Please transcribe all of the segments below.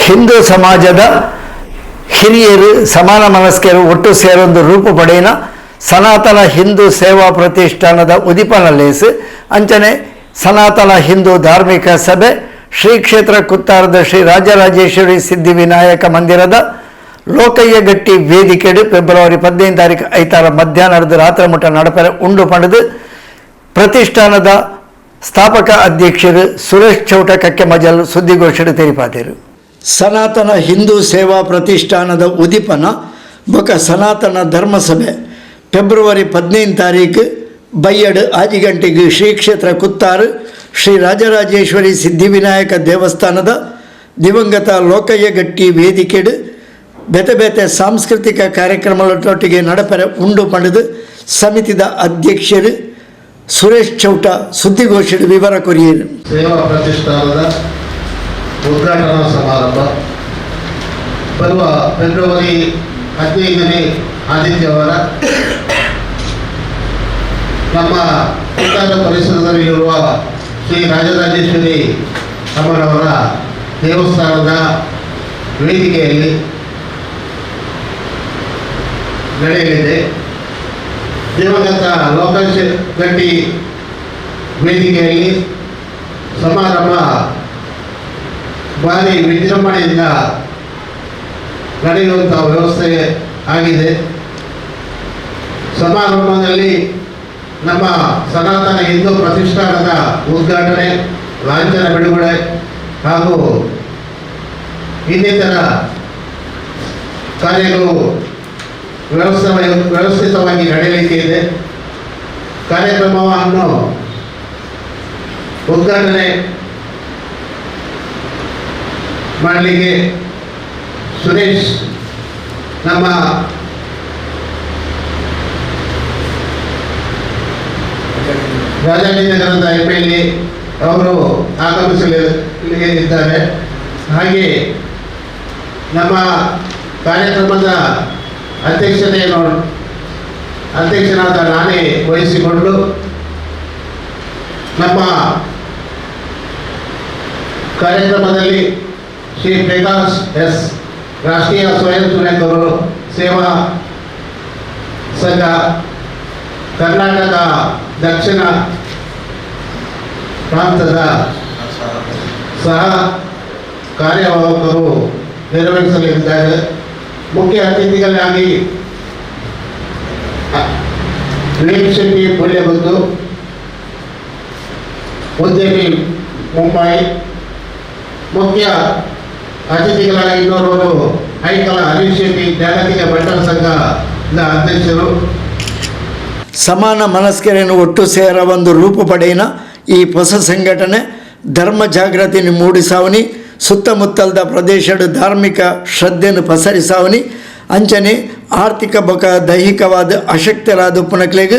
ಹಿಂದೂ ಸಮಾಜದ ಹಿರಿಯರು ಸಮಾನ ಮನಸ್ಕರು ಒಟ್ಟು ಸೇರೊಂದು ರೂಪ ಪಡೆಯಿನ ಸನಾತನ ಹಿಂದೂ ಸೇವಾ ಪ್ರತಿಷ್ಠಾನದ ಉದಿಪನಲ್ಲೇಸು ಅಂಚನೆ ಸನಾತನ ಹಿಂದೂ ಧಾರ್ಮಿಕ ಸಭೆ ಶ್ರೀ ಕ್ಷೇತ್ರ ಕುತ್ತಾರದ ಶ್ರೀ ರಾಜರಾಜೇಶ್ವರಿ ಸಿದ್ಧಿವಿನಾಯಕ ಮಂದಿರದ ಲೋಕಯ್ಯಗಟ್ಟಿ ವೇದಿಕೆಡು ಫೆಬ್ರವರಿ 15 ತಾರೀಕು ಐತಾರ ಮಧ್ಯಾಹ್ನದ ರಾತ್ರಿ ಮುಟ್ಟ ನಡಪರೆ ಉಂಡು ಪಡೆದು ಪ್ರತಿಷ್ಠಾನದ ಸ್ಥಾಪಕ ಅಧ್ಯಕ್ಷರು ಸುರೇಶ್ ಚೌಟ ಕಕ್ಕೆ ಮಜಲ್ ಸುದ್ದಿಗೋಷ್ಠಿ ತೆರಿಪಾದರು. ಸನಾತನ ಹಿಂದೂ ಸೇವಾ ಪ್ರತಿಷ್ಠಾನದ ಉದಿಪನ ಬೊಕ ಸನಾತನ ಧರ್ಮಸಭೆ ಫೆಬ್ರವರಿ 15 ತಾರೀಕು ಬಯ್ಯಡು ಆಜಿಗಂಟೆಗೆ ಶ್ರೀ ಕ್ಷೇತ್ರ ಕುತ್ತಾರು ಶ್ರೀ ರಾಜರಾಜೇಶ್ವರಿ ಸಿದ್ಧಿವಿನಾಯಕ ದೇವಸ್ಥಾನದ ದಿವಂಗತ ಲೋಕಯ್ಯಗಟ್ಟಿ ವೇದಿಕೆಡು ಬೇತೆ ಬೇತೆ ಸಾಂಸ್ಕೃತಿಕ ಕಾರ್ಯಕ್ರಮಗಳೊಟ್ಟಿಗೆ ನಡಪರೆ ಉಂಡು ಪಡೆದು ಸಮಿತಿದ ಅಧ್ಯಕ್ಷರು ಸುರೇಶ್ ಚೌಟ ಸುದ್ದಿಗೋಷ್ಠಿ ವಿವರ ಕೊರಿಯರು. ಸೇವಾ ಪ್ರತಿಷ್ಠಾನದ ಉದ್ಘಾಟನಾ ಸಮಾರಂಭ ಬರುವ ಫೆಬ್ರವರಿ 15ನೇ ಆದಿತ್ಯವಾರ ನಮ್ಮ ಕುತ್ತಾರ ಪರಿಸರದಲ್ಲಿರುವ ಶ್ರೀ ರಾಜರಾಜೇಶ್ವರಿ ಅಮ್ಮನವರ ದೇವಸ್ಥಾನದ ವೇದಿಕೆಯಲ್ಲಿ ನಡೆಯಲಿದೆ. ದಿವಂಗತ ಲೋಕಯ್ಯಗಟ್ಟಿ ವೇದಿಕೆಯಲ್ಲಿ ಸಮಾರಂಭ ಭಾರಿ ವಿಜೃಂಭಣೆಯಿಂದ ನಡೆಯುವಂಥ ವ್ಯವಸ್ಥೆ ಆಗಿದೆ. ಸಮಾರಂಭದಲ್ಲಿ ನಮ್ಮ ಸನಾತನ ಹಿಂದೂ ಪ್ರತಿಷ್ಠಾನದ ಉದ್ಘಾಟನೆ, ಲಾಂಛನ ಬಿಡುಗಡೆ ಹಾಗೂ ಇನ್ನಿತರ ಕಾರ್ಯಗಳು ವ್ಯವಸ್ಥಿತವಾಗಿ ನಡೆಯಲಿಕ್ಕೆ ಇದೆ. ಕಾರ್ಯಕ್ರಮವನ್ನು ಉದ್ಘಾಟನೆ ಮಾಡಲಿಕ್ಕೆ ಸುರೇಶ್ ನಮ್ಮ ರಾಜಾಜಿನಗರದ MLA ಅವರು ಆಗಮಿಸಲಿದ್ದಾರೆ. ಹಾಗೆ ನಮ್ಮ ಕಾರ್ಯಕ್ರಮದ ಅಧ್ಯಕ್ಷನಾದ ನಾನೇ ವಹಿಸಿಕೊಂಡು ನಮ್ಮ ಕಾರ್ಯಕ್ರಮದಲ್ಲಿ ಶ್ರೀ ಪ್ರಕಾಶ್ ಎಸ್ ರಾಷ್ಟ್ರೀಯ ಸ್ವಯಂ ಸೇವಕರು ಸೇವಾ ಸಂಘ ಕರ್ನಾಟಕ ದಕ್ಷಿಣ ಪ್ರಾಂತದ ಸಹ ಕಾರ್ಯವಾಹಕರು ನೆರವೇರಿಸಲಿದ್ದಾರೆ. ಮುಖ್ಯ ಅತಿಥಿಗಳಾಗಿ ವಿನೀತ್ ಶೆಟ್ಟಿ ಪುಲ್ಯಗುದ್ದು, ಉದ್ಯಮಿ ಮುಂಬೈ. ಮುಖ್ಯ ಅತಿಥಿಗಳಾಗಿ ಇನ್ನೋರ್ವರು ಐಕಲ ಹರೀಶ್ ಶೆಟ್ಟಿ, ಜಾಗತಿಕ ಬಂಟರ ಸಂಘದ ಅಧ್ಯಕ್ಷರು. ಸಮಾನ ಮನಸ್ಕರನ್ನು ಒಟ್ಟು ಸೇರ ಒಂದು ರೂಪ ಪಡೆಯಿನ ಈ ಹೊಸ ಸಂಘಟನೆ ಧರ್ಮ ಜಾಗೃತಿ ಮೂಡಿಸಾವನಿ, ಸುತ್ತಮುತ್ತಲದ ಪ್ರದೇಶದ ಧಾರ್ಮಿಕ ಶ್ರದ್ಧೆಯನ್ನು ಪಸರಿಸಾವನಿ, ಅಂಚನೆ ಆರ್ಥಿಕ ಬೊಕ ದೈಹಿಕವಾದ ಅಶಕ್ತರಾದ ಪುನಕ್ಲೆಗೆ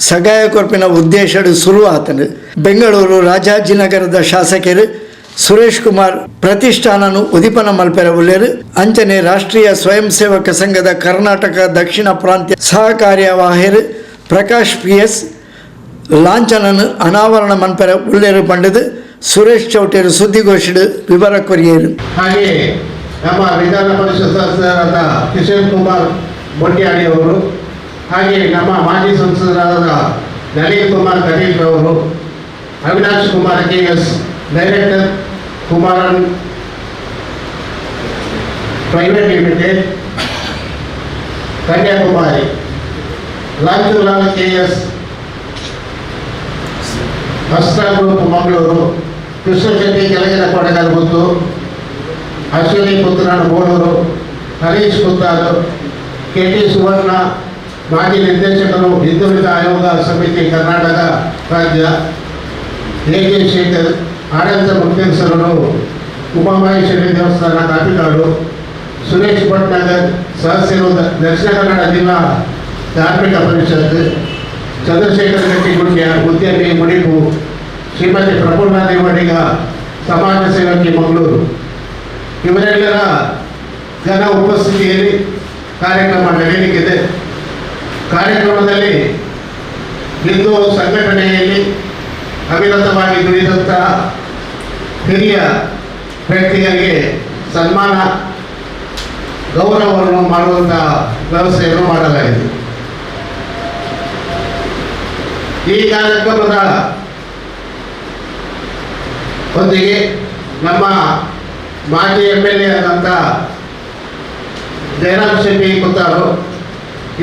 ಸಗಾಯ ಕೊರ್ಪಿನ ಉದ್ದೇಶಡು ಶುರುವಾತನು. ಬೆಂಗಳೂರು ರಾಜಾಜಿನಗರದ ಶಾಸಕರು ಸುರೇಶ್ ಕುಮಾರ್ ಪ್ರತಿಷ್ಠಾನನು ಉದಿಪನ ಮಲ್ಪೆರ ಉಲ್ಲೇರು. ಅಂಚನೆ ರಾಷ್ಟ್ರೀಯ ಸ್ವಯಂ ಸೇವಕ ಸಂಘದ ಕರ್ನಾಟಕ ದಕ್ಷಿಣ ಪ್ರಾಂತ್ಯ ಸಹ ಕಾರ್ಯವಾಹರು ಪ್ರಕಾಶ್ PS ಲಾಂಛನನು ಅನಾವರಣ ಮನ್ಪೆರ ಉಲ್ಲೇರು ಪಂಡದು ಸುರೇಶ್ ಚೌಟೇರು ಸುದ್ದಿಗೋಷ್ಠಿ ವಿವರ ಕೊರಿಯರು. ಹಾಗೆ ನಮ್ಮ ವಿಧಾನ ಪರಿಷತ್ ಸದಸ್ಯರಾದ ಕಿಶೋರ್ ಕುಮಾರ್ ಮೊಟ್ಯಾಡಿ ಅವರು, ಹಾಗೆ ನಮ್ಮ ಮಾಜಿ ಸಂಸದರಾದ ನಳಿನ್ ಕುಮಾರ್ ಕಟೀಲ್ ಅವರು, Avinash Kumar KS director Kumaran private limited Kanyakumari, Lanchulal KS Astra group Mangaluru, Krishna Shetty ಕೆಳಗಿನ ಕೊಡಗಲ್ಗುತ್ತು, ಅಶ್ವಿನಿ ಪುತ್ರನ್ ಬೋಳೂರು, ಹರೀಶ್ ಕುತ್ತಾರು, KT ಸುವರ್ಣ ಮಾಜಿ ನಿರ್ದೇಶಕರು ಹಿಂದುಳಿದ ಆಯೋಗ ಸಮಿತಿ ಕರ್ನಾಟಕ ರಾಜ್ಯ, AK ಶೇಖರ್ ಆಡಳಿತ ಮುಖ್ಯಸ್ಥರು ಉಮಾಮಹೇಶ್ವರಿ ದೇವಸ್ಥಾನ ಕಾಪಿಕಾಡು, ಸುರೇಶ್ ಭಟ್ನಗರ್ ಸಹಸಿರು ದಕ್ಷಿಣ ಕನ್ನಡ ಜಿಲ್ಲಾ ಧಾರ್ಮಿಕ ಪರಿಷತ್, ಚಂದ್ರಶೇಖರ್ ಗಟ್ಟಿಗುಂಡ್ಯ ಉದ್ಯಮಿ ಮುಡಿಪು, ಶ್ರೀಮತಿ ಪ್ರಫುಲ್ಲ ದೇವಡಿಗ ಸಮಾಜ ಸೇವಕಿ ಮಂಗಳೂರು. ಇವರೆಲ್ಲರ ಜನ ಉಪಸ್ಥಿತಿಯಲ್ಲಿ ಕಾರ್ಯಕ್ರಮ ನಡೆಯಲಿಕ್ಕಿದೆ. ಕಾರ್ಯಕ್ರಮದಲ್ಲಿ ಹಿಂದೂ ಸಂಘಟನೆಯಲ್ಲಿ ಅವಿರತವಾಗಿ ದುಡಿದಂತಹ ಹಿರಿಯ ವ್ಯಕ್ತಿಗಳಿಗೆ ಸನ್ಮಾನ ಗೌರವವನ್ನು ಮಾಡುವಂಥ ವ್ಯವಸ್ಥೆಯನ್ನು ಮಾಡಲಾಗಿದೆ. ಈ ಕಾರ್ಯಕ್ರಮದ ಹೊತ್ತಿಗೆ ನಮ್ಮ ಮಾಜಿ MLA ಆದಂಥ ಜಯರಾಮ್ ಶೆಟ್ಟಿ ಕುತ್ತಾರು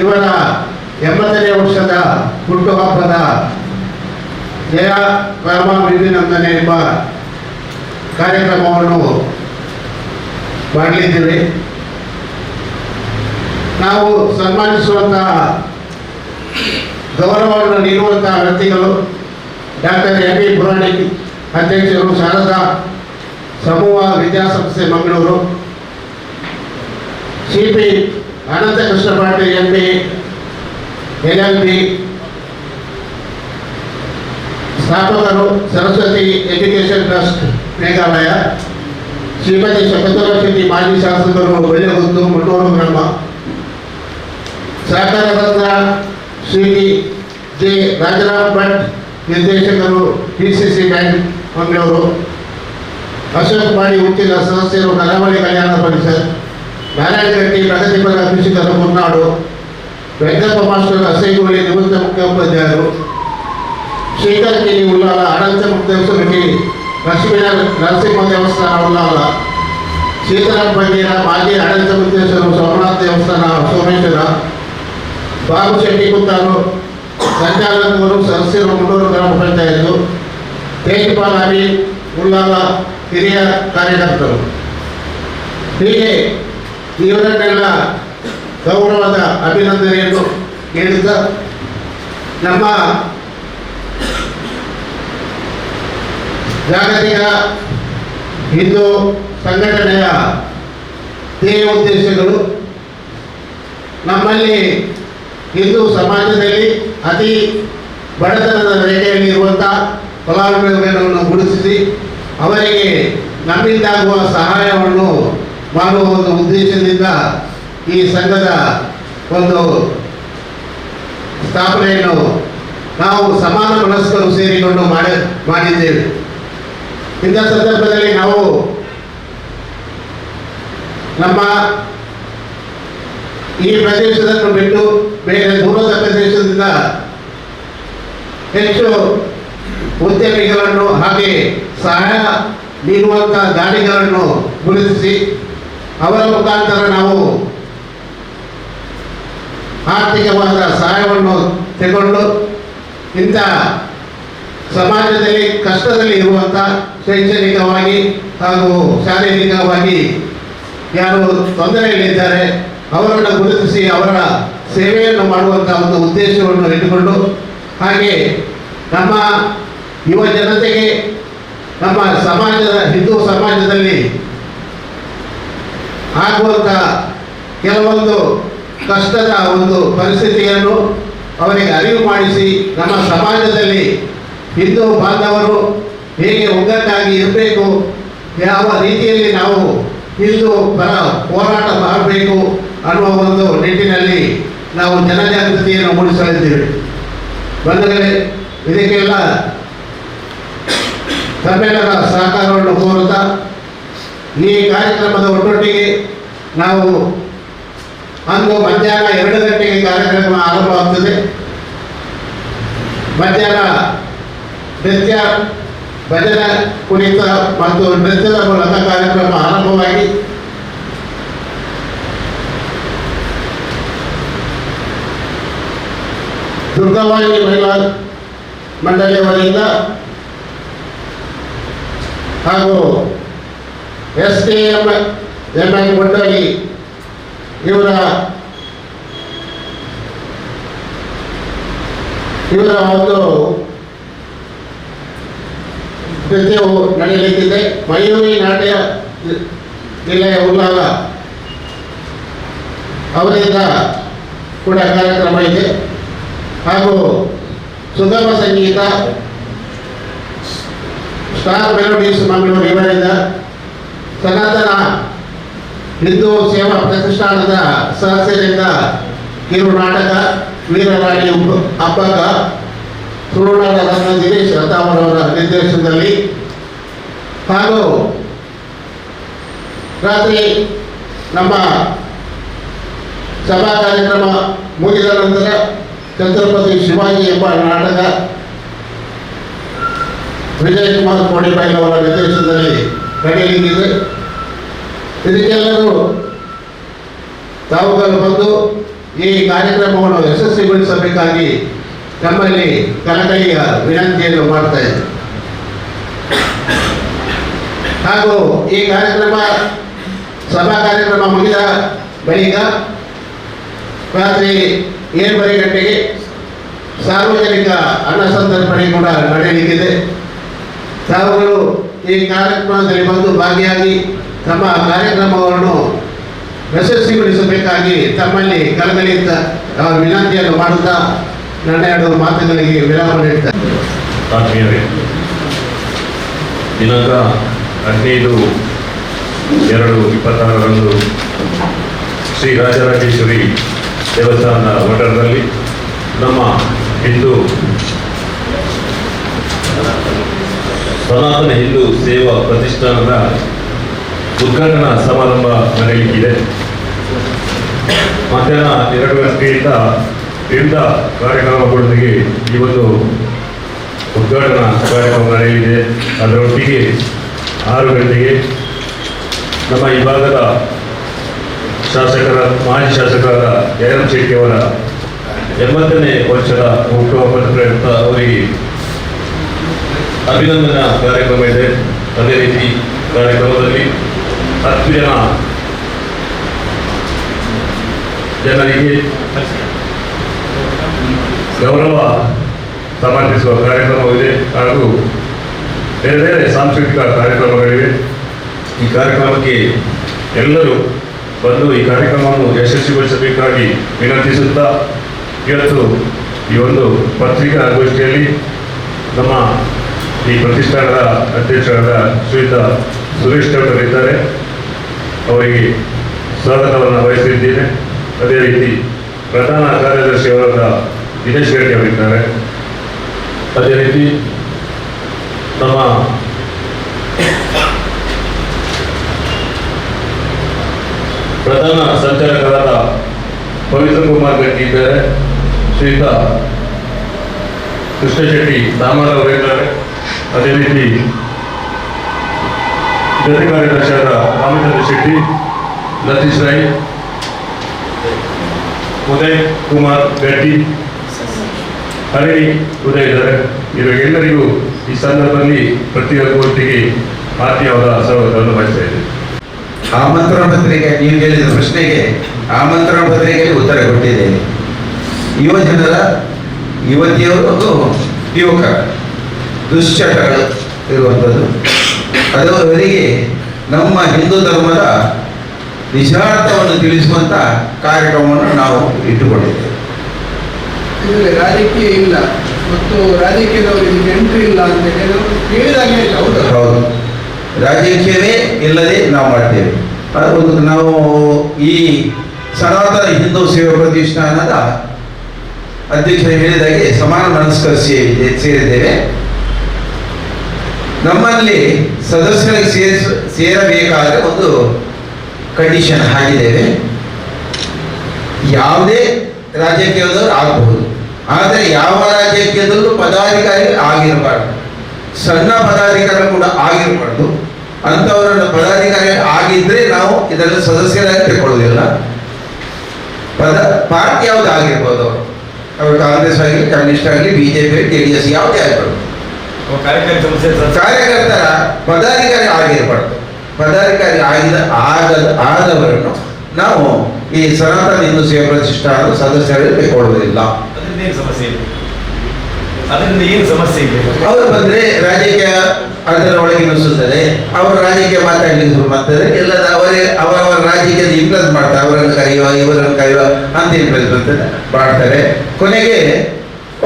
ಇವರ 80ನೇ ವರ್ಷದ ಹುಟ್ಟುಹಬ್ಬದ ಜಯ ರಾಮ ವಿಭಿನಂದನೆ ಎಂಬ ಕಾರ್ಯಕ್ರಮವನ್ನು ಮಾಡಲಿದ್ದೇವೆ. ನಾವು ಸನ್ಮಾನಿಸುವಂತಹ ಗೌರವವನ್ನು ನೀಡುವಂತಹ ವ್ಯಕ್ತಿಗಳು ಡಾಕ್ಟರ್ MB ಪುರಾಣಿಕ್ ಅಧ್ಯಕ್ಷರು, ಶಾರದಾ ಸಮೂಹ ವಿದ್ಯಾಸಂಸ್ಥೆ Mangaluru, CP Ananthakrishna Patil MB LLB, ಸ್ಥಾಪಕರು ಸರಸ್ವತಿ ಎಜುಕೇಷನ್ ಟ್ರಸ್ಟ್ ಮೇಘಾಲಯ, ಶ್ರೀಮತಿ ಶಕುಂತಲಾ ಶೆಟ್ಟಿ ಮಾಜಿ ಶಾಸಕರು ಬೆಳ್ಳೆಗುತ್ತು ಮುಟ್ಟೂರು ಗ್ರಾಮ, ಸಹಕಾರ ರತ್ನ ಶ್ರೀ ಜೆ ರಾಜರಾಮ್ ಭಟ್ ನಿರ್ದೇಶಕರು DCC bank Mangaluru, Ashok body Uchila ಸದಸ್ಯರು ಕರಾವಳಿ ಕಲ್ಯಾಣ ಪರಿಷತ್, ನಾರಾಯಣ ರೆಡ್ಡಿ ಪ್ರಗತಿಪರ ಕೃಷಿಕರು ಮುನ್ನಾಡು, ವೆಂಕಪ್ಪ ಮಾಸ್ಟರ್ ಅಸೈಗೋಳಿ ನಿವೃತ್ತ ಮುಖ್ಯೋಪಾಧ್ಯಾಯರು, ಶ್ರೀಧರ್ ಕಿನಿ ಉಲ್ಲಾಲ ಆಡಳಿತ ಮುಖ್ಯಸ್ಥರಿಗೆ, ಲಕ್ಷ್ಮೀ ನರಸಿಂಹ ದೇವಸ್ಥಾನ ಉಲ್ಲಾಲ, ಸೀತಾರಾಮ್ ಬಂಗೇರ ಮಾಜಿ ಆಡಳಿತ ಮುಖ್ಯಸ್ಥರು ಸೋಮನಾಥ ದೇವಸ್ಥಾನ ಸೋಮೇಶ್ವರ, ಬಾಬು ಶೆಟ್ಟಿ ಕುತ್ತಾರು ಸಂಚಾಲಕರು ಸದಸ್ಯರು ಮುನ್ನೂರು ಗ್ರಾಮ ಪಂಚಾಯತ್, ತೇಜ್ಪಾಲ್ ಅಲಿ ಉಲ್ಲಾಲ ಹಿರಿಯ ಕಾರ್ಯಕರ್ತರು. ಹೀಗೆ ಇವರನ್ನೆಲ್ಲ ಗೌರವದ ಅಭಿನಂದನೆಯನ್ನು ನೀಡುತ್ತಾ ನಮ್ಮ ಜಾಗತಿಕ ಹಿಂದೂ ಸಂಘಟನೆಯ ಧ್ಯೇಯ ಉದ್ದೇಶಗಳು ನಮ್ಮಲ್ಲಿ ಹಿಂದೂ ಸಮಾಜದಲ್ಲಿ ಅತಿ ಬಡತನದ ರೇಖೆಯಲ್ಲಿರುವಂಥ ಫಲಾನುಭವಿಗಳನ್ನು ಗುರುತಿಸಿ ಅವರಿಗೆ ನಮ್ಮಿಂದಾಗುವ ಸಹಾಯವನ್ನು ಮಾಡುವ ಒಂದು ಉದ್ದೇಶದಿಂದ ಈ ಸಂಘದ ಒಂದು ಸ್ಥಾಪನೆಯನ್ನು ನಾವು ಸಮಾನ ಮನಸ್ಕರು ಸೇರಿಕೊಂಡು ಮಾಡಿದ್ದೇವೆ. ಇಂಥ ಸಂದರ್ಭದಲ್ಲಿ ನಾವು ನಮ್ಮ ಈ ಪ್ರದೇಶವನ್ನು ಬಿಟ್ಟು ಬೇರೆ ದೂರದ ಪ್ರದೇಶದಿಂದ ಹೆಚ್ಚು ಉದ್ಯಮಿಗಳನ್ನು ಹಾಗೆ ಸಹಾಯ ನೀಡುವಂಥ ದಾನಿಗಳನ್ನು ಗುರುತಿಸಿ ಅವರ ಮುಖಾಂತರ ನಾವು ಆರ್ಥಿಕವಾದ ಸಹಾಯವನ್ನು ತೆಗೆದುಕೊಂಡು ಇಂಥ ಸಮಾಜದಲ್ಲಿ ಕಷ್ಟದಲ್ಲಿ ಇರುವಂಥ ಶೈಕ್ಷಣಿಕವಾಗಿ ಹಾಗೂ ಶಾರೀರಿಕವಾಗಿ ಯಾರು ತೊಂದರೆಯಲ್ಲಿದ್ದಾರೆ ಅವರನ್ನು ಗುರುತಿಸಿ ಅವರ ಸೇವೆಯನ್ನು ಮಾಡುವಂಥ ಒಂದು ಉದ್ದೇಶವನ್ನು ಇಟ್ಟುಕೊಂಡು ಹಾಗೆ ನಮ್ಮ ಯುವ ಜನತೆಗೆ ನಮ್ಮ ಸಮಾಜದ ಹಿಂದೂ ಸಮಾಜದಲ್ಲಿ ಆಗುವಂಥ ಕೆಲವೊಂದು ಕಷ್ಟದ ಒಂದು ಪರಿಸ್ಥಿತಿಯನ್ನು ಅವರಿಗೆ ಅರಿವು ಮಾಡಿಸಿ ನಮ್ಮ ಸಮಾಜದಲ್ಲಿ ಹಿಂದೂ ಬಾಂಧವರು ಹೇಗೆ ಒಗ್ಗಟ್ಟಾಗಿ ಇರಬೇಕು, ಯಾವ ರೀತಿಯಲ್ಲಿ ನಾವು ಹಿಂದೂ ಪರ ಹೋರಾಟ ಮಾಡಬೇಕು ಅನ್ನುವ ಒಂದು ನಿಟ್ಟಿನಲ್ಲಿ ನಾವು ಜನಜಾಗೃತಿಯನ್ನು ಮೂಡಿಸಲಿದ್ದೇವೆ. ಬಂಧುಗಳೇ, ಇದಕ್ಕೆಲ್ಲ ತಮ್ಮೆಲ್ಲರ ಸಹಕಾರವನ್ನು ಕೋರುತ್ತಾ ಈ ಕಾರ್ಯಕ್ರಮದ ಒಟ್ಟೊಟ್ಟಿಗೆ ನಾವು ಅಂದು ಮಧ್ಯಾಹ್ನ 2 ಗಂಟೆಗೆ ಕಾರ್ಯಕ್ರಮ ಆರಂಭವಾಗ್ತದೆ. ಮಧ್ಯಾಹ್ನ ನೃತ್ಯ, ಭಜನೆ, ಕುಣಿತ ಮತ್ತು ನೃತ್ಯದ ಮೂಲಕ ಕಾರ್ಯಕ್ರಮ ಆರಂಭವಾಗಿ ದುರ್ಗಾವಾಹಿನಿ ಮಹಿಳಾ ಮಂಡಳಿಯವರಿಂದ ಹಾಗೂ SKM MN ಗುಂಡಳಿ ಇವರ ಒಂದು ನೃತ್ಯವು ನಡೆಯಲಿಕ್ಕಿದೆ. ಮಯೂರಿ ನಾಟ್ಯ ಜಿಲ್ಲೆಯ ಉಲ್ಲಾಲ ಅವರಿಂದ ಕೂಡ ಕಾರ್ಯಕ್ರಮ ಇದೆ. ಹಾಗೂ ಸುಗಮ ಸಂಗೀತ ಸ್ಟಾರ್ ಮೆಲೋಡೀಸ್ ಮಂಗಳೂರು ಇವರಿಂದ, ಸನಾತನ ಹಿಂದೂ ಸೇವಾ ಪ್ರತಿಷ್ಠಾನದ ಸದಸ್ಯರಿಂದ ಕಿರು ನಾಟಕ ವೀರರಾಣಿ ಅಪ್ಪಗ ತುಳುನಾಡ ರತ್ನ ದಿನೇಶ್ ರಥಾವರವರ ನಿರ್ದೇಶನದಲ್ಲಿ ಹಾಗೂ ರಾತ್ರಿ ನಮ್ಮ ಸಭಾ ಕಾರ್ಯಕ್ರಮ ಮುಗಿದ ನಂತರ ಛತ್ರಪತಿ ಶಿವಾಜಿ ಎಂಬ ನಾಟಕ ವಿಜಯ್ ಕುಮಾರ್ ಕೋಡಿಬಾಯಿ ಅವರ ನಿರ್ದೇಶನದಲ್ಲಿ ನಡೆಯಲಿದೆ. ಇದಕ್ಕೆಲ್ಲರೂ ತಾವುಗಳು ಬಂದು ಈ ಕಾರ್ಯಕ್ರಮವನ್ನು ಯಶಸ್ವಿಗೊಳಿಸಬೇಕಾಗಿ ನಮ್ಮಲ್ಲಿ ಕಳಕಳಿಯ ವಿನಂತಿಯನ್ನು ಮಾಡ್ತಾ ಇದ್ದೇವೆ. ಹಾಗೂ ಈ ಸಭಾ ಕಾರ್ಯಕ್ರಮ ಮುಗಿದ ಬಳಿಕ ರಾತ್ರಿ 7:30 ಗಂಟೆಗೆ ಸಾರ್ವಜನಿಕ ಅನ್ನಸಂತರ್ಪಣೆ ಕೂಡ ನಡೆಯಲಿದೆ. ತಾವುಗಳು ಈ ಕಾರ್ಯಕ್ರಮದಲ್ಲಿ ಬಂದು ಭಾಗಿಯಾಗಿ ತಮ್ಮ ಕಾರ್ಯಕ್ರಮವನ್ನು ಯಶಸ್ವಿಗೊಳಿಸಬೇಕಾಗಿ ತಮ್ಮಲ್ಲಿ ಕಳಕಳಿಯಿಂದ ವಿನಂತಿಯನ್ನು ಮಾಡುತ್ತಾ ನನ್ನ 2 ಮಾತುಗಳಿಗೆ ವಿರಾಮ ನೀಡುತ್ತಾರೆ. ಆತ್ಮೀಯರೇ, ದಿನಾಂಕ 15/2/26 ಶ್ರೀ ರಾಜರಾಜೇಶ್ವರಿ ದೇವಸ್ಥಾನದ ವಠಾರದಲ್ಲಿ ನಮ್ಮ ಹಿಂದೂ ಸನಾತನ ಹಿಂದೂ ಸೇವಾ ಪ್ರತಿಷ್ಠಾನದ ಉದ್ಘಾಟನಾ ಸಮಾರಂಭ ನಡೆಯಲಿಕ್ಕಿದೆ. ಮಧ್ಯಾಹ್ನ 2 ಗಂಟೆಯಿಂದ ವಿವಿಧ ಕಾರ್ಯಕ್ರಮಗಳೊಂದಿಗೆ ಈ ಒಂದು ಉದ್ಘಾಟನಾ ಕಾರ್ಯಕ್ರಮ ನಡೆಯಲಿದೆ. ಅದರೊಟ್ಟಿಗೆ 6 ಗಂಟೆಗೆ ನಮ್ಮ ಈ ಭಾಗದ ಮಾಜಿ ಶಾಸಕರಾದ ಜಯರಾಮ್ ಶೆಟ್ಟಿ ಅವರ 80ನೇ ವರ್ಷದ ಹುಟ್ಟುಹಬ್ಬದ ಪ್ರಯುಕ್ತ ಅವರಿಗೆ ಅಭಿನಂದನಾ ಕಾರ್ಯಕ್ರಮ ಇದೆ. ಅದೇ ರೀತಿ ಕಾರ್ಯಕ್ರಮದಲ್ಲಿ 10 ಜನರಿಗೆ ಗೌರವ ಸಮರ್ಪಿಸುವ ಕಾರ್ಯಕ್ರಮವಿದೆ. ಹಾಗೂ ಬೇರೆ ಬೇರೆ ಸಾಂಸ್ಕೃತಿಕ ಕಾರ್ಯಕ್ರಮಗಳಿವೆ. ಈ ಕಾರ್ಯಕ್ರಮಕ್ಕೆ ಎಲ್ಲರೂ ಬಂದು ಈ ಕಾರ್ಯಕ್ರಮವನ್ನು ಯಶಸ್ವಿಗೊಳಿಸಬೇಕಾಗಿ ವಿನಂತಿಸುತ್ತಾ, ಇವತ್ತು ಈ ಒಂದು ಪತ್ರಿಕಾಗೋಷ್ಠಿಯಲ್ಲಿ ನಮ್ಮ ಈ ಪ್ರತಿಷ್ಠಾನದ ಅಧ್ಯಕ್ಷರಾದ ಶ್ರೀಯುತ ಸುರೇಶ್ ಅವರಿದ್ದಾರೆ. ಅವರಿಗೆ ಸ್ವಾಗತವನ್ನು ವಹಿಸಿದ್ದೇನೆ. ಅದೇ ರೀತಿ ಪ್ರಧಾನ ಕಾರ್ಯದರ್ಶಿಯವರಾದ ದಿನೇಶ್ ರೆಡ್ಡಿ ಅವರಿದ್ದಾರೆ. ಅದೇ ರೀತಿ ನಮ್ಮ ಪ್ರಧಾನ ಸಂಚಾಲಕರಾದ ಪವಿತ್ರ ಕುಮಾರ್ ಗಟ್ಟಿ ಇದ್ದಾರೆ. ಶ್ರೀಯುತ ಕೃಷ್ಣ ಶೆಟ್ಟಿ ದಾಮರ ಅವರಿದ್ದಾರೆ. ಅದೇ ರೀತಿ ಜೊತೆ ಕಾರ್ಯದರ್ಶಿಯಾದ ರಾಮಚಂದ್ರ ಶೆಟ್ಟಿ, ಲತೀಶ್ ರಾಯ್, ಉದಯ್ ಕುಮಾರ್ ಗಟ್ಟಿ, ಹರಿಣಿ ಉದಯ್ ಇದ್ದಾರೆ. ಇವರಿಗೆಲ್ಲರಿಗೂ ಈ ಸಂದರ್ಭದಲ್ಲಿ ಪ್ರತಿಯೊಬ್ಬೊಟ್ಟಿಗೆ ಆತ್ಮೀಯವಾದ ಸ್ವಾಗತವನ್ನು ಬಯಸ್ತಾ ಇದ್ದೇನೆ. ಆಮಂತ್ರಣ ಪತ್ರಿಕೆ, ನೀವು ಕೇಳಿದ ಪ್ರಶ್ನೆಗೆ ಆಮಂತ್ರಣ ಪತ್ರಿಕೆಯಲ್ಲಿ ಉತ್ತರ ಕೊಟ್ಟಿದ್ದೇನೆ. ಯುವತಿಯವರು ಒಂದು ಯುವಕ ದುಶ್ಚಟಗಳು ಇರುವಂಥದ್ದು, ಅದವರಿಗೆ ನಮ್ಮ ಹಿಂದೂ ಧರ್ಮದ ನಿಜಾರ್ಥವನ್ನು ತಿಳಿಸುವಂಥ ಕಾರ್ಯಕ್ರಮವನ್ನು ನಾವು ಇಟ್ಟುಕೊಂಡಿದ್ದೇವೆ. ಇದರಲ್ಲಿ ರಾಜಕೀಯ ಇಲ್ಲ ಮತ್ತು ರಾಜಕೀಯದವರಿಗೆ ಎಂಟ್ರಿ ಇಲ್ಲ ಅಂತ ಹೇಳಿದಾಗೆ ಹೌದು. ಹೌದು, ರಾಜಕೀಯವೇ ಇಲ್ಲದೆ ನಾವು ಮಾಡ್ತೇವೆ. ಒಂದು ನಾವು ಈ ಸನಾತನ ಹಿಂದೂ ಸೇವಾ ಪ್ರತಿಷ್ಠಾನದ ಅಧ್ಯಕ್ಷರು ಹೇಳಿದಾಗೆ ಸಮಾನ ಮನಸ್ಕರು ಸೇರಿದ್ದೇವೆ. ನಮ್ಮಲ್ಲಿ ಸದಸ್ಯರಿಗೆ ಸೇರಬೇಕಾದರೆ ಒಂದು ಕಂಡೀಷನ್ ಹಾಕಿದ್ದೇವೆ. ಯಾವುದೇ ರಾಜಕೀಯದವರು ಆಗಬಹುದು, ಆದರೆ ಯಾವ ರಾಜಕೀಯದಲ್ಲೂ ಪದಾಧಿಕಾರಿ ಆಗಿರಬಾರ್ದು, ಸಣ್ಣ ಪದಾಧಿಕಾರಿ ಕೂಡ ಆಗಿರಬಾರ್ದು. ಅಂಥವರನ್ನು ಪದಾಧಿಕಾರಿ ಆಗಿದ್ರೆ ನಾವು ಇದರಲ್ಲಿ ಸದಸ್ಯರಾಗಿ ತಗೊಳ್ಳೋದಿಲ್ಲ. ಪಾರ್ಟಿ ಯಾವುದು ಆಗಿರ್ಬೋದು, ಅವರು ಕಾಂಗ್ರೆಸ್ ಆಗಲಿ, ಕಮ್ಯುನಿಸ್ಟ್ ಆಗಲಿ, ಬಿಜೆಪಿ, JDS ಯಾವುದೇ ಆಗಿರ್ಬೋದು, ಕಾರ್ಯಕರ್ತರ ಪದಾಧಿಕಾರಿ ಆಗಿರಬಾರ್ದು. ಪದಾಧಿಕಾರಿ ಆದವರನ್ನು ನಾವು ಈ ಸನಾತನ ಹಿಂದೂ ಸೇವಾ ಪ್ರತಿಷ್ಠಾನದ ಸದಸ್ಯರಲ್ಲಿ ತಗೊಳ್ಳುವುದಿಲ್ಲ. ಅದರಿಂದ ಏನು ಸಮಸ್ಯೆ ಇದೆ? ಅವರು ಬಂದ್ರೆ ರಾಜಕೀಯ ಅದರ ಒಳಗೆ ನುಸುತ್ತದೆ, ಅವರು ರಾಜಕೀಯ ಮಾತಾಡ್ಲಿಕ್ಕೆ ಶುರು ಮಾಡ್ತಾರೆ. ಎಲ್ಲದ ಅವರವರ ರಾಜಕೀಯದ ಇನ್ಫ್ಲುಯೆನ್ಸ್ ಮಾಡ್ತಾರೆ. ಅವರನ್ನು ಕರೆಯುವ, ಇವರನ್ನು ಕರೆಯುವ ಅಂತ ಇನ್ಫ್ಲುಯೆನ್ಸ್ ಮಾಡ್ತಾರೆ. ಕೊನೆಗೆ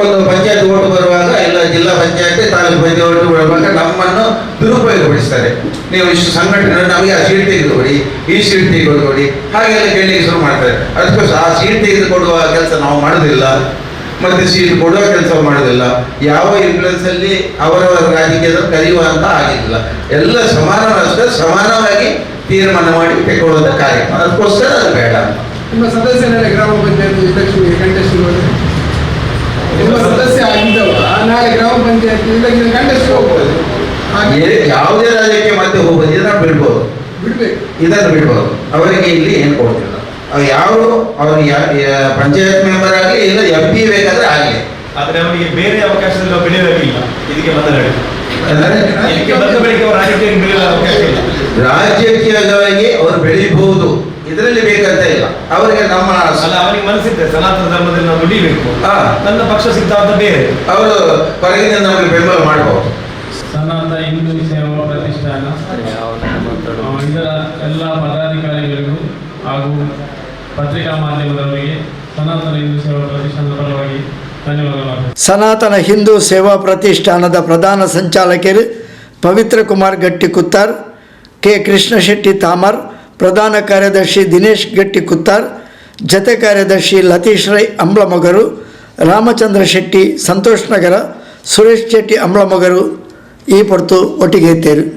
ಒಂದು ಪಂಚಾಯತ್ ಓಟು ಬರುವಾಗ, ಇಲ್ಲ ಜಿಲ್ಲಾ ಪಂಚಾಯತ್, ತಾಲೂಕು ಪಂಚಾಯತ್ ಓಟು ಬರುವಾಗ ನಮ್ಮನ್ನು ದುರುಪಯೋಗಪಡಿಸ್ತಾರೆ. ನೀವು ಇಷ್ಟು ಸಂಘಟನೆ ನಮಗೆ ಆ ಸೀಟ್ ತೆಗೆದುಕೊಡಿ, ಈ ಸೀಟ್ ತೆಗೆದುಕೊಡಿ, ಹಾಗೆಲ್ಲ ಕೇಳಲಿಕ್ಕೆ ಶುರು ಮಾಡ್ತಾರೆ. ಅದಕ್ಕೋಸ್ಕರ ಆ ಸೀಟ್ ತೆಗೆದುಕೊಡುವ ಕೆಲಸ ನಾವು ಮಾಡೋದಿಲ್ಲ, ಮತ್ತೆ ಸೀಟ್ ಕೊಡುವ ಕೆಲಸ ಮಾಡೋದಿಲ್ಲ. ಯಾವ ಇನ್ಫ್ಲುಯೆನ್ಸ್ ಅಲ್ಲಿ ಅವರವರ ರಾಜಕೀಯದ ಕರೆಯುವ ಅಂತ ಆಗಿಲ್ಲ. ಎಲ್ಲ ಸಮಾನವಾಗಿ ತೀರ್ಮಾನ ಮಾಡಿ ತೆಗೊಳ್ಳುವಂಥ ಕಾರ್ಯಕ್ರಮ. ಅದಕ್ಕೋಸ್ಕರ ಅದು ಬೇಡ ಅಂತ. ನಿಮ್ಮ ಸದಸ್ಯರೆಲ್ಲ ಗ್ರಾಮ ಪಂಚಾಯತ್ ಇಲೆಕ್ಷನ್ಗೆ ಕಂಟೆಸ್ಟ್ ನಿಮ್ಮ ಸದಸ್ಯ ಆಗಿದ್ದವ ನಾಳೆ ಗ್ರಾಮ ಪಂಚಾಯತ್ ಇಲೆಕ್ಷನ್ ಕಂಟೆಸ್ಟ್ ಹೋಗ್ಬೋದು. ಹಾಗೆ ಯಾವುದೇ ರಾಜ್ಯಕ್ಕೆ ಮತ್ತೆ ಹೋಗೋದು ಇದನ್ನ ಬಿಡ್ಬೋದು, ಬಿಡ್ಬೇಕು. ಇದನ್ನು ಬಿಡ್ಬೋದು. ಅವರಿಗೆ ಇಲ್ಲಿ ಏನು ಕೊಡ್ತಿಲ್ಲ. ಅವ್ರು ಯಾರು ಅವ್ರಿಗೆ ಪಂಚಾಯತ್ ಮೆಂಬರ್ ಆಗಲಿ ಇಲ್ಲ MP ಬೇಕಾದ್ರೆ ಆಗಲಿ. ಆದ್ರೆ ಅವರಿಗೆ ಬೇರೆ ಅವಕಾಶದಲ್ಲಿ ಬೆಳೆಯೋದಿಲ್ಲ. ಇದಕ್ಕೆ ಬದಲಾಗಿ ಅಂದರೆ ಇದಕ್ಕೆ ಬಂದ ಬಳಿಕ ಅವರು ರಾಜಕೀಯ ಬೆಳೆಯಲು ಅವಕಾಶ ಇಲ್ಲ. ರಾಜಕೀಯವಾಗಿ ಅವರು ಬೆಳಿಬಹುದು, ಇದರಲ್ಲಿ ಬೇಕಂತ ಇಲ್ಲ. ಅವರಿಗೆ ನಮ್ಮ ಅಲ್ಲ, ಅವನಿಗೆ ಮನಸ್ಸಿದ್ರೆ ಸನಾತನ ಧರ್ಮದಲ್ಲಿ ನಾವು ದುಡಿಬೇಕು, ನನ್ನ ಪಕ್ಷ ಸಿಗ್ತಾವಂತ ಬೇರೆ ಅವರು ಹೊರಗಿನಿಂದ ನಮಗೆ ಬೆಂಬಲ ಮಾಡಬಹುದು. ಸನಾತನ ಹಿಂದೂ ಸೇವಾ ಪ್ರತಿಷ್ಠಾನ ಇದರ ಎಲ್ಲ ಪದಾಧಿಕಾರಿಗಳಿಗೂ ಹಾಗೂ ಪತ್ರಿಕಾ ಮಾಧ್ಯಮದವರಿಗೆ ಸನಾತನ ಹಿಂದೂ ಸೇವಾ ಪ್ರತಿಷ್ಠಾನದ ಪರವಾಗಿ ಧನ್ಯವಾದಗಳು. ಸನಾತನ ಹಿಂದೂ ಸೇವಾ ಪ್ರತಿಷ್ಠಾನದ ಪ್ರಧಾನ ಸಂಚಾಲಕರು ಪವಿತ್ರ ಕುಮಾರ್ ಗಟ್ಟಿ ಕುತ್ತಾರ್, ಕೆ ಕೃಷ್ಣ ಶೆಟ್ಟಿ ತಾಮರ್, ಪ್ರಧಾನ ಕಾರ್ಯದರ್ಶಿ ದಿನೇಶ್ ಗಟ್ಟಿ ಕುತ್ತಾರ್, ಜತೆ ಕಾರ್ಯದರ್ಶಿ ಲತೀಶ್ ರೈ ಅಂಬ್ಲಮೊಗರು, ರಾಮಚಂದ್ರ ಶೆಟ್ಟಿ ಸಂತೋಷ್ ನಗರ, ಸುರೇಶ್ ಶೆಟ್ಟಿ ಅಂಬ್ಲಮೊಗರು ಈ ಪೊರ್ತು ಒಟ್ಟಿಗೆ ಇದ್ದೇರು.